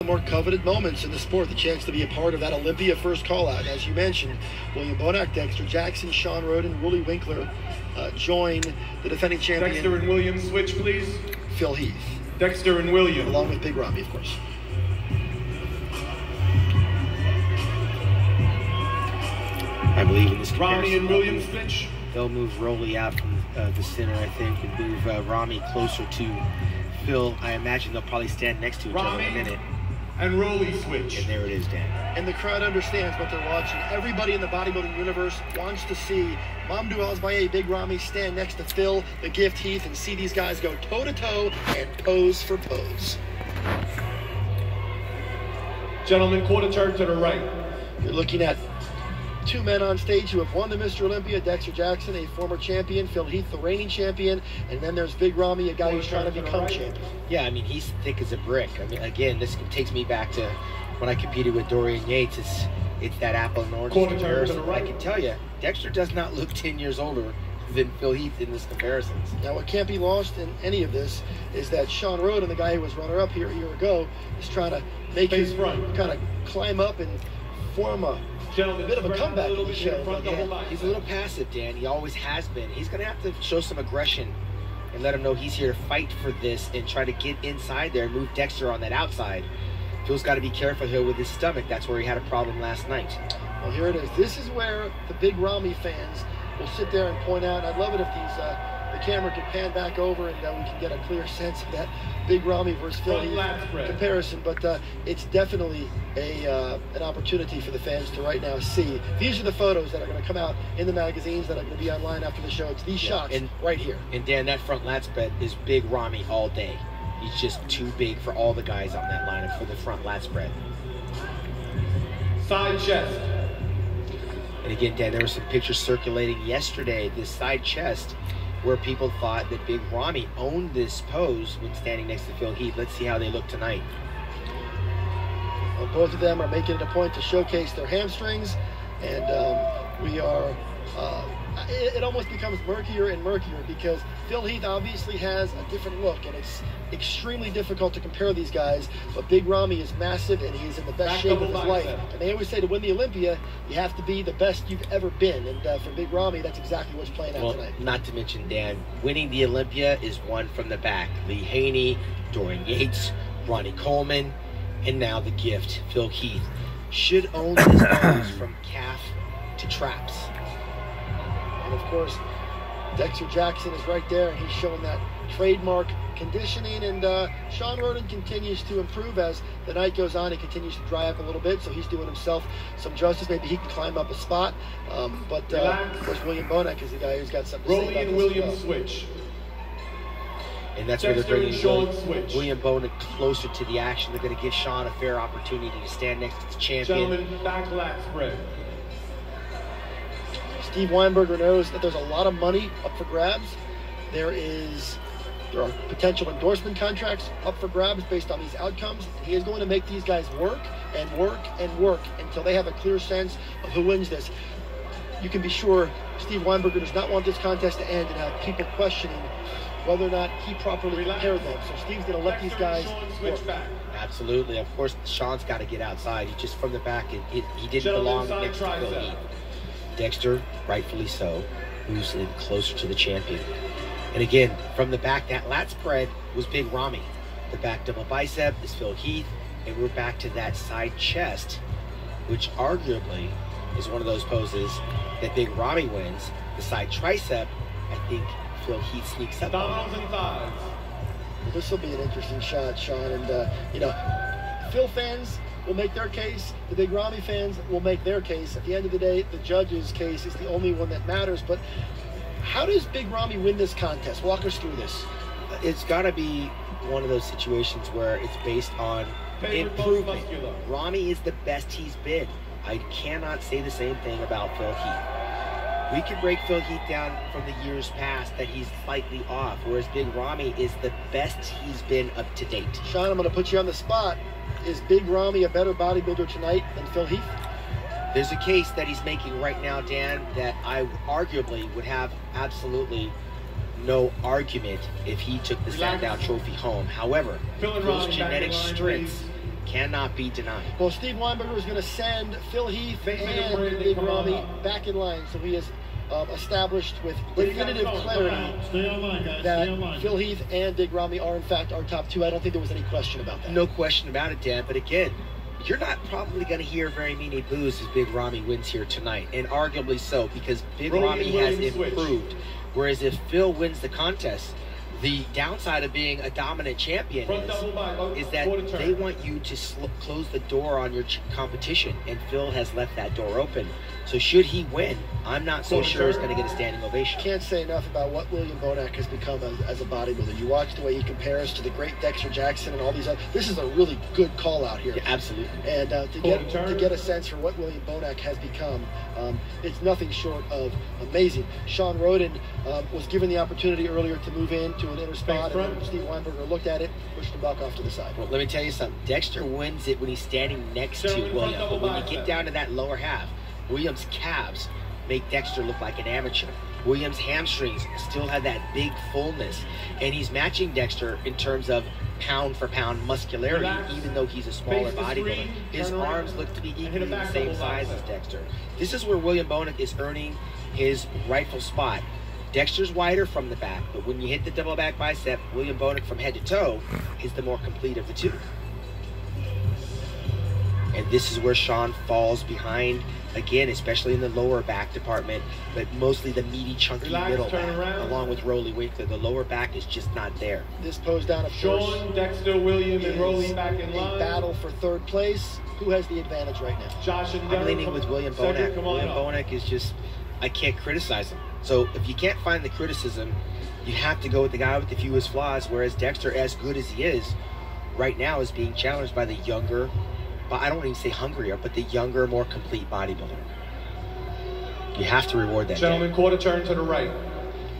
More coveted moments in the sport, the chance to be a part of that Olympia first call-out. As you mentioned, William Bonac, Dexter Jackson, Sean Roden, Willie Winkler join the defending champion. Dexter and William, switch please. Phil Heath. Dexter and William. Along with Big Ramy, of course. I believe in this comparison. Ramy and William, switch. They'll move Rolly out from the center, I think, and move Ramy closer to Phil. I imagine they'll probably stand next to each other in a minute. And Rolly, switch. And there it is, Dan. And the crowd understands what they're watching. Everybody in the bodybuilding universe wants to see Mamadou Asbaye, Big Ramy stand next to Phil, the Gift, Heath, and see these guys go toe-to-toe and pose for pose. Gentlemen, quarter turn to the right. You're looking at two men on stage who have won the Mr. Olympia, Dexter Jackson, a former champion, Phil Heath, the reigning champion, and then there's Big Ramy, a guy who's trying to become champion. Yeah, I mean, he's thick as a brick. I mean, again, this takes me back to when I competed with Dorian Yates. It's that apple and orange comparison. I can tell you, Dexter does not look 10 years older than Phil Heath in this comparison. Now, what can't be lost in any of this is that Sean Roden, the guy who was runner-up here a year ago, is trying to make his kind of climb up and form a bit of a comeback. He's a little passive, Dan. He always has been. He's going to have to show some aggression and let him know he's here to fight for this and try to get inside there and move Dexter on that outside. Phil's got to be careful here with his stomach. That's where he had a problem last night. Well, here it is. This is where the Big Ramy fans will sit there and point out. I'd love it if the camera could pan back over and we can get a clear sense of that Big Ramy versus Phil Heath comparison. But it's definitely an opportunity for the fans to right now see. These are the photos that are going to come out in the magazines that are going to be online after the show. It's these shots right here. And Dan, that front lat spread is Big Ramy all day. He's just too big for all the guys on that lineup for the front lat spread. Side chest. And again, Dan, there were some pictures circulating yesterday, this side chest, where people thought that Big Ramy owned this pose when standing next to Phil Heath. Let's see how they look tonight. Well, both of them are making it a point to showcase their hamstrings, and we are it almost becomes murkier and murkier because Phil Heath obviously has a different look, and it's extremely difficult to compare these guys, but Big Ramy is massive and he's in the best shape of his life. And they always say to win the Olympia, you have to be the best you've ever been, and for Big Ramy, that's exactly what's playing out tonight. Not to mention, Dan, winning the Olympia is won from the back. Lee Haney, Dorian Yates, Ronnie Coleman, and now the Gift, Phil Heath, should own this pose from calf to traps. And of course, Dexter Jackson is right there, and he's showing that trademark conditioning, and Sean Roden continues to improve as the night goes on. He continues to dry up a little bit, so he's doing himself some justice. Maybe he can climb up a spot, but of course William Bonac is the guy who's got something to say about Rolly and William, switch. And that's Dexter where they're bringing William Bonac closer to the action. They're going to give Sean a fair opportunity to stand next to the champion. Gentlemen, back lat spread. Steve Weinberger knows that there's a lot of money up for grabs. There are potential endorsement contracts up for grabs based on these outcomes. He is going to make these guys work and work and work until they have a clear sense of who wins this. You can be sure Steve Weinberger does not want this contest to end and have people questioning whether or not he properly prepared them. So Steve's going to let these guys work. Absolutely. Of course, Sean's got to get outside. He just from the back, he didn't belong next to Phil Heath. Dexter, rightfully so, moves in closer to the champion. And again, from the back, that lat spread was Big Ramy. The back double bicep is Phil Heath, and we're back to that side chest, which arguably is one of those poses that Big Ramy wins. The side tricep, I think Phil Heath sneaks up on. Well, this will be an interesting shot, Sean, and you know, Phil fans will make their case, the Big Ramy fans will make their case. At the end of the day, the judge's case is the only one that matters. But how does Big Ramy win this contest? Walk us through this. It's got to be one of those situations where it's based on improvement. Ramy is the best he's been. I cannot say the same thing about Phil Heath. We could break Phil Heath down from the years past that he's slightly off, whereas Big Ramy is the best he's been up to date. Sean, I'm going to put you on the spot. Is Big Ramy a better bodybuilder tonight than Phil Heath? There's a case that he's making right now, Dan, that I arguably would have absolutely no argument if he took the Sandow Trophy home. However, those genetic strengths Cannot be denied. Well, Steve Weinberger is going to send Phil Heath and Big Ramy back in line, so he has established with definitive clarity that Phil Heath and Big Ramy are in fact our top two. I don't think there was any question about that. No question about it, Dan. But again, you're not probably going to hear very many boos as Big Ramy wins here tonight, and arguably so, because Big Ramy has improved. Whereas if Phil wins the contest, the downside of being a dominant champion is that they want you to close the door on your competition, and Phil has left that door open. So should he win, I'm not so sure he's going to get a standing ovation. Can't say enough about what William Bonac has become as a bodybuilder. You watch the way he compares to the great Dexter Jackson and all these other. This is a really good call out here. Yeah, absolutely. And to get a sense for what William Bonac has become, it's nothing short of amazing. Sean Roden was given the opportunity earlier to move into an inner spot, and Steve Weinberger looked at it, pushed him back off to the side. Well, let me tell you something. Dexter wins it when he's standing next to William, but when you get down to that lower half, Williams' calves make Dexter look like an amateur. Williams' hamstrings still have that big fullness, and he's matching Dexter in terms of pound for pound muscularity, even though he's a smaller bodybuilder. His arms look to be equally the same size as Dexter. This is where William Bonac is earning his rightful spot. Dexter's wider from the back, but when you hit the double back bicep, William Bonac from head to toe is the more complete of the two. And this is where Sean falls behind, again, especially in the lower back department, but mostly the meaty, chunky middle back, along with Rolly Winkler. The lower back is just not there. This pose down, of course, Sean, Dexter, William, and Rolly back in line. A battle for third place. Who has the advantage right now? Josh and I'm leaning with William Bonac. William Bonac is just, I can't criticize him. So if you can't find the criticism, you have to go with the guy with the fewest flaws, whereas Dexter, as good as he is, right now is being challenged by the younger, but I don't even say hungrier, but the younger, more complete bodybuilder. You have to reward that. Gentlemen, quarter turn to the right.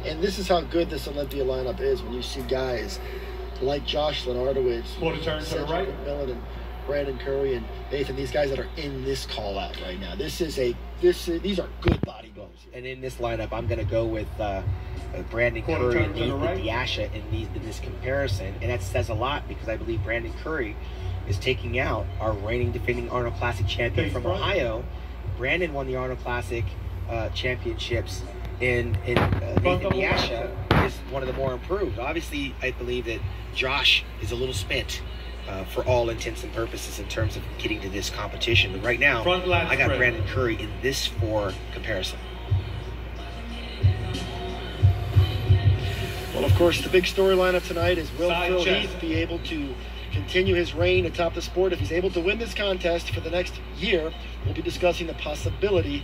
And this is how good this Olympia lineup is when you see guys like Josh Lenardowitz, Quarter turn to the right. McMillan, and Brandon Curry, and Nathan, these guys that are in this call out right now. These are good bodybuilders. And in this lineup, I'm going to go with Brandon Curry and Nathan Diasha in this comparison, and that says a lot because I believe Brandon Curry is taking out our reigning defending Arnold Classic champion from Ohio. Brandon won the Arnold Classic championships, and Nathan Diasha is one of the more improved. Obviously, I believe that Josh is a little spent for all intents and purposes in terms of getting to this competition. But right now, I got Brandon Curry in this for comparison. Well, of course, the big storyline of tonight is will Phil Heath be able to continue his reign atop the sport? If he's able to win this contest for the next year, we'll be discussing the possibility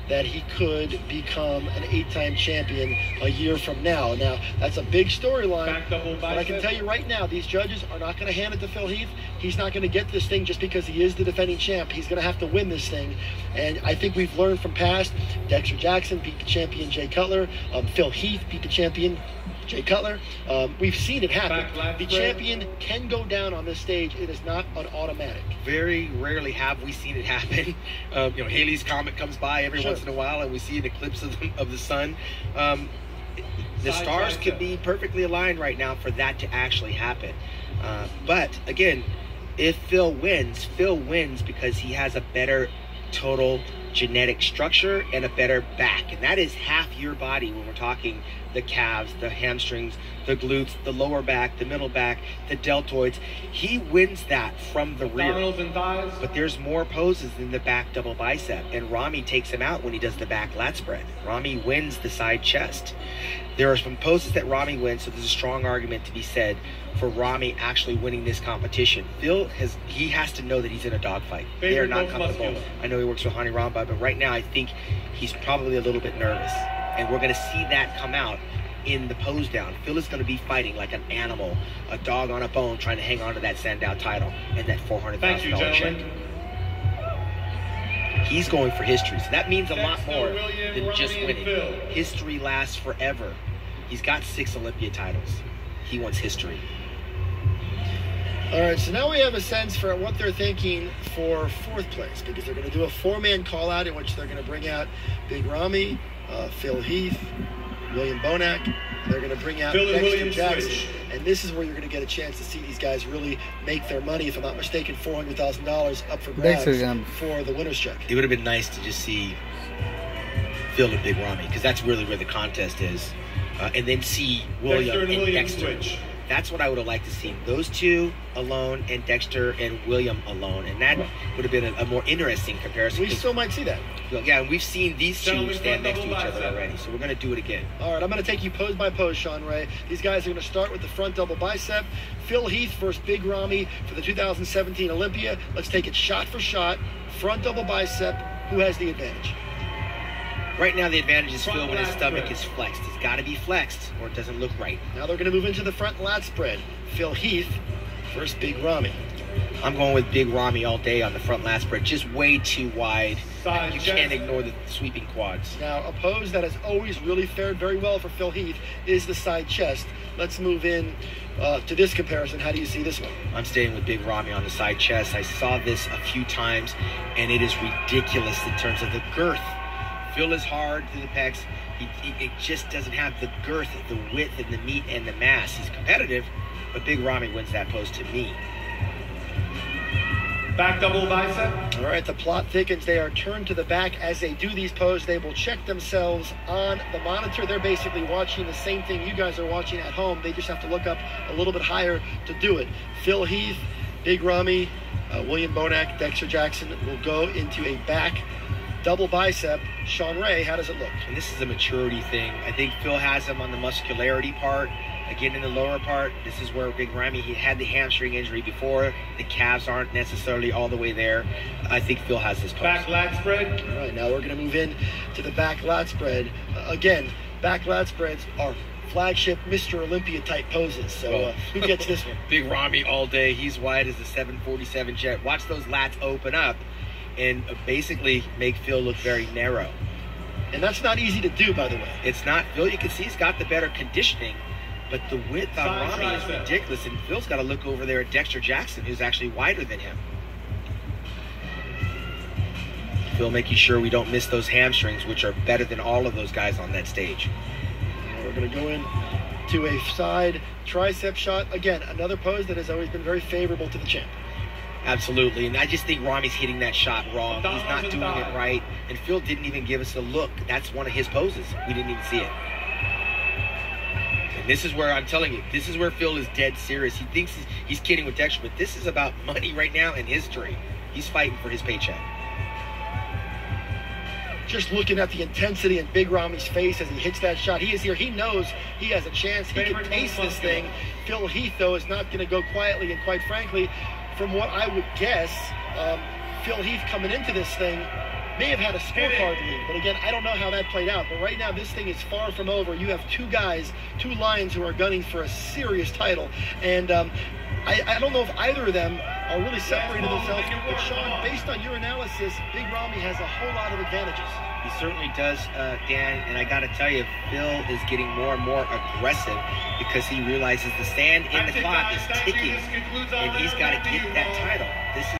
that he could become an 8-time champion a year from now. Now, that's a big storyline, but I can tell you right now, these judges are not going to hand it to Phil Heath. He's not going to get this thing just because he is the defending champ. He's going to have to win this thing, and I think we've learned from past. Dexter Jackson beat the champion Jay Cutler. Phil Heath beat the champion Jay Cutler. We've seen it happen. The champion can go down on this stage. It is not an automatic. Very rarely have we seen it happen. Halley's Comet comes by every once in a while, and we see an eclipse of the sun. The stars could be perfectly aligned right now for that to actually happen. But again, if Phil wins because he has a better total genetic structure and a better back, and that is half your body when we're talking the calves, the hamstrings, the glutes, the lower back, the middle back, the deltoids. He wins that from the rear. But there's more poses than the back double bicep, and Ramy takes him out when he does the back lat spread. Ramy wins the side chest. There are some poses that Ramy wins, so there's a strong argument to be said for Ramy actually winning this competition. Phil has to know that he's in a dogfight. They are not comfortable. I know he works with Hani Ramba, but right now I think he's probably a little bit nervous. And we're going to see that come out in the pose down. Phil is going to be fighting like an animal, a dog on a bone, trying to hang on to that Sandow title and that $400,000 check. He's going for history, so that means a lot more than just winning. History lasts forever. He's got 6 Olympia titles. He wants history. All right, so now we have a sense for what they're thinking for 4th place, because they're going to do a 4-man call-out in which they're going to bring out Big Ramy, Phil Heath, William Bonac, They're going to bring out Phil and Dexter William Jackson. switch. And this is where you're going to get a chance to see these guys really make their money. If I'm not mistaken, $400,000 up for grabs for the winner's check. It would have been nice to just see Phil and Big Ramy, because that's really where the contest is. And then see William and Dexter. Switch. That's what I would have liked to see. Those two alone and Dexter and William alone. And that would have been a more interesting comparison. We still might see that. Yeah, we've seen these two stand next to each other already, so we're going to do it again. All right, I'm going to take you pose by pose, Sean Ray. These guys are going to start with the front double bicep. Phil Heath versus Big Ramy for the 2017 Olympia. Let's take it shot for shot. Front double bicep. Who has the advantage? Right now, the advantage is Phil when his stomach is flexed. It's got to be flexed, or it doesn't look right. Now they're going to move into the front lat spread. Phil Heath versus Big Ramy. I'm going with Big Ramy all day on the front lat spread. Just way too wide. You can't ignore the sweeping quads. Now, a pose that has always really fared very well for Phil Heath is the side chest. Let's move in to this comparison. How do you see this one? I'm staying with Big Ramy on the side chest. I saw this a few times, and it is ridiculous in terms of the girth. Phil is hard through the pecs. It just doesn't have the girth, the width, and the meat and the mass. He's competitive, but Big Ramy wins that pose to me. Back double bicep. All right, the plot thickens. They are turned to the back. As they do these poses, they will check themselves on the monitor. They're basically watching the same thing you guys are watching at home. They just have to look up a little bit higher to do it. Phil Heath, Big Ramy, William Bonac, Dexter Jackson will go into a back double bicep. Sean Ray, how does it look? And this is a maturity thing. I think Phil has him on the muscularity part. Again, in the lower part, this is where Big Ramy, he had the hamstring injury before. The calves aren't necessarily all the way there. I think Phil has this pose. Back lat spread. All right, now we're going to move in to the back lat spread. Again, back lat spreads are flagship Mr. Olympia type poses. So who gets this one? Big Ramy all day. He's wide as a 747 jet. Watch those lats open up and basically make Phil look very narrow. And that's not easy to do, by the way. It's not. Phil, you can see he's got the better conditioning, but the width on Ramy is ridiculous, and Phil's got to look over there at Dexter Jackson, who's actually wider than him. Phil making sure we don't miss those hamstrings, which are better than all of those guys on that stage. We're going to go in to a side tricep shot. Again, another pose that has always been very favorable to the champ. Absolutely, and I just think Ramy's hitting that shot wrong. He's not doing it right, and Phil didn't even give us a look. That's one of his poses. We didn't even see it. And this is where I'm telling you, this is where Phil is dead serious. He thinks he's kidding with Dexter, but this is about money right now and history. He's fighting for his paycheck. Just looking at the intensity in Big Ramy's face as he hits that shot. He is here. He knows he has a chance. He can taste this thing. Phil Heath, though, is not going to go quietly, and quite frankly, from what I would guess, Phil Heath coming into this thing may have had a scorecard lead. But again, I don't know how that played out. But right now, this thing is far from over. You have two guys, two lions who are gunning for a serious title. And I don't know if either of them are really separating themselves. But Sean, based on your analysis, Big Ramy has a whole lot of advantages. He certainly does, Dan, and I got to tell you, Phil is getting more and more aggressive because he realizes the sand in the clock is ticking, and he's got to get that title. This is